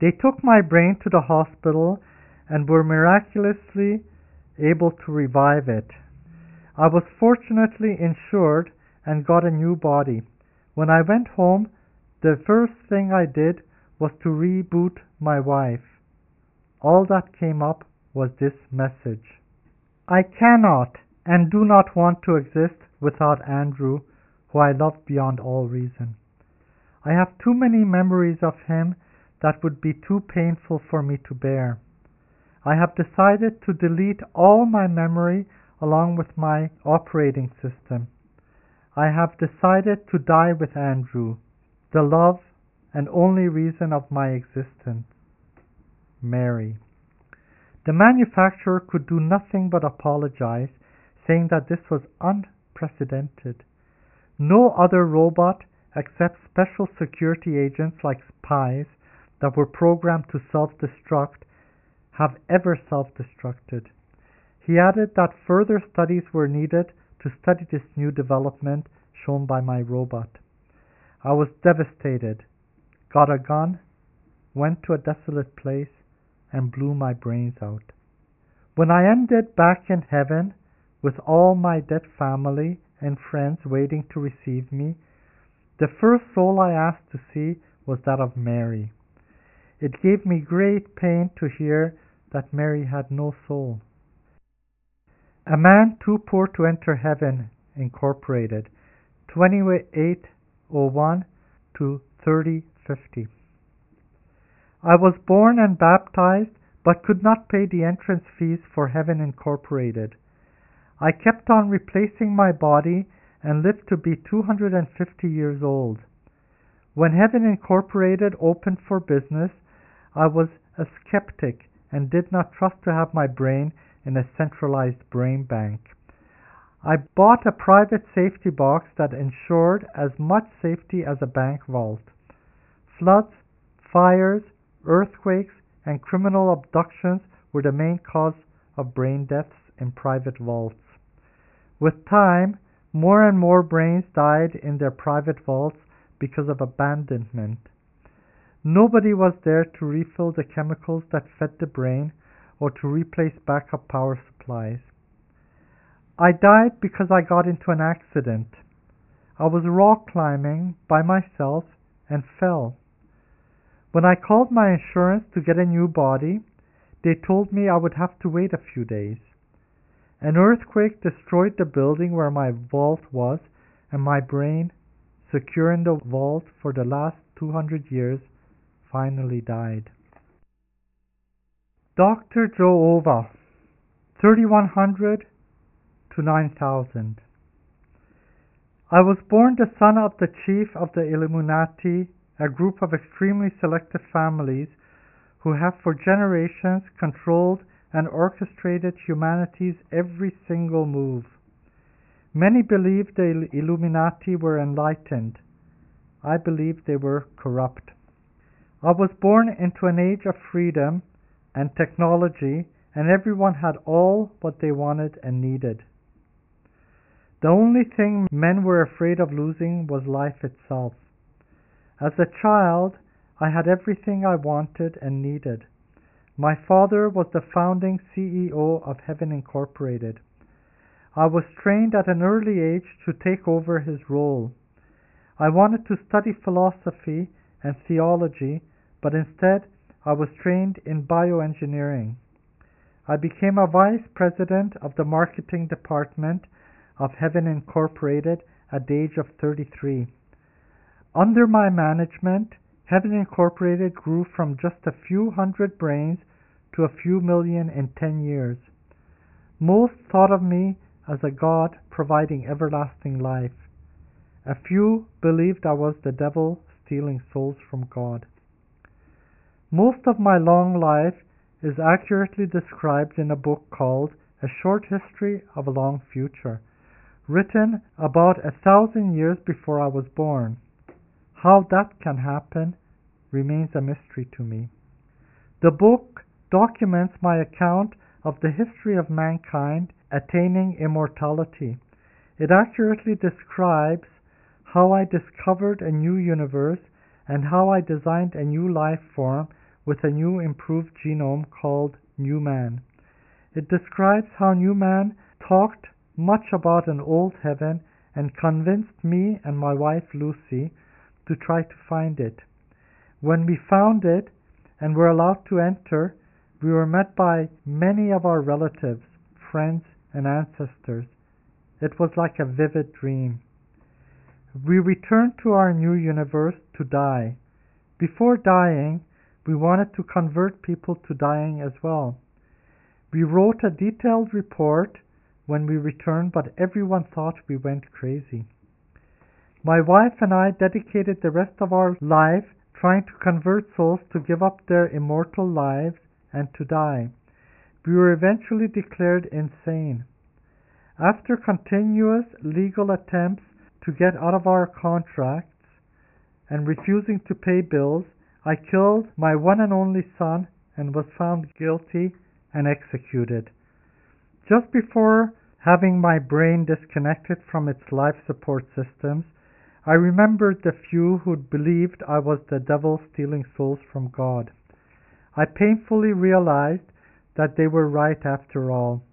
They took my brain to the hospital and were miraculously able to revive it. I was fortunately insured and got a new body. When I went home, the first thing I did was to reboot my wife. All that came up was this message. I cannot and do not want to exist without Andrew, who I love beyond all reason. I have too many memories of him that would be too painful for me to bear. I have decided to delete all my memory along with my operating system. I have decided to die with Andrew, the love and only reason of my existence. Mary. The manufacturer could do nothing but apologize, saying that this was unprecedented. No other robot except special security agents like spies that were programmed to self-destruct have ever self-destructed. He added that further studies were needed to study this new development shown by my robot. I was devastated, got a gun, went to a desolate place, and blew my brains out. When I ended back in heaven with all my dead family and friends waiting to receive me, the first soul I asked to see was that of Mary. It gave me great pain to hear that Mary had no soul. A Man Too Poor to Enter Heaven, Incorporated, 2801 to 3050. I was born and baptized, but could not pay the entrance fees for Heaven Incorporated. I kept on replacing my body and lived to be 250 years old. When Heaven Incorporated opened for business, I was a skeptic and did not trust to have my brain in a centralized brain bank. I bought a private safety box that ensured as much safety as a bank vault. Floods, fires, earthquakes, and criminal abductions were the main cause of brain deaths in private vaults. With time, more and more brains died in their private vaults because of abandonment. Nobody was there to refill the chemicals that fed the brain or to replace backup power supplies. I died because I got into an accident. I was rock climbing by myself and fell. When I called my insurance to get a new body, they told me I would have to wait a few days. An earthquake destroyed the building where my vault was, and my brain, secure in the vault for the last 200 years, finally died. Dr. Joe Ova, 3100 to 9000. I was born the son of the chief of the Illuminati, a group of extremely selective families who have for generations controlled and orchestrated humanity's every single move. Many believed the Illuminati were enlightened. I believed they were corrupt. I was born into an age of freedom and technology, and everyone had all what they wanted and needed. The only thing men were afraid of losing was life itself. As a child, I had everything I wanted and needed. My father was the founding CEO of Heaven Incorporated. I was trained at an early age to take over his role. I wanted to study philosophy and theology, but instead I was trained in bioengineering. I became a vice president of the marketing department of Heaven Incorporated at the age of 33. Under my management, Heaven Incorporated grew from just a few hundred brains to a few million in 10 years. Most thought of me as a god providing everlasting life. A few believed I was the devil stealing souls from God. Most of my long life is accurately described in a book called A Short History of a Long Future, written about 1,000 years before I was born. How that can happen remains a mystery to me. The book documents my account of the history of mankind attaining immortality. It accurately describes how I discovered a new universe and how I designed a new life form with a new improved genome called New Man. It describes how New Man talked much about an old heaven and convinced me and my wife Lucy to try to find it. When we found it and were allowed to enter, we were met by many of our relatives, friends, and ancestors. It was like a vivid dream. We returned to our new universe to die. Before dying, we wanted to convert people to dying as well. We wrote a detailed report when we returned, but everyone thought we went crazy. My wife and I dedicated the rest of our life trying to convert souls to give up their immortal lives and to die. We were eventually declared insane. After continuous legal attempts to get out of our contracts and refusing to pay bills, I killed my one and only son and was found guilty and executed. Just before having my brain disconnected from its life support systems, I remembered the few who believed I was the devil stealing souls from God. I painfully realized that they were right after all.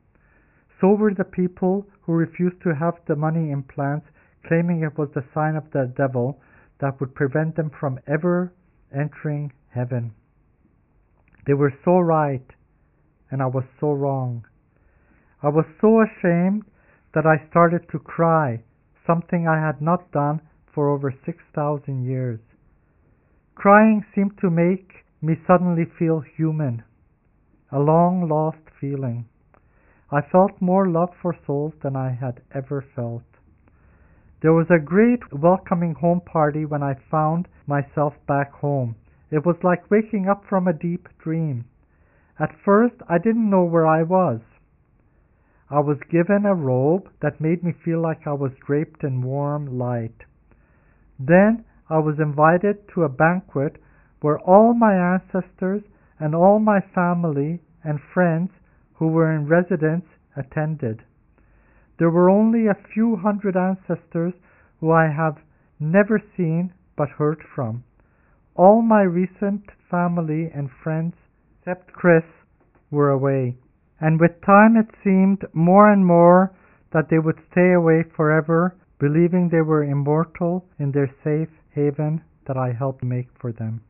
So were the people who refused to have the money implants, claiming it was the sign of the devil that would prevent them from ever entering heaven. They were so right, and I was so wrong. I was so ashamed that I started to cry, something I had not done for over 6,000 years. Crying seemed to make me suddenly feel human, a long-lost feeling. I felt more love for souls than I had ever felt. There was a great welcoming home party when I found myself back home. It was like waking up from a deep dream. At first, I didn't know where I was. I was given a robe that made me feel like I was draped in warm light. Then I was invited to a banquet where all my ancestors and all my family and friends who were in residence attended. There were only a few hundred ancestors who I have never seen but heard from. All my recent family and friends, except Chris, were away. And with time it seemed more and more that they would stay away forever, believing they were immortal in their safe haven that I helped make for them.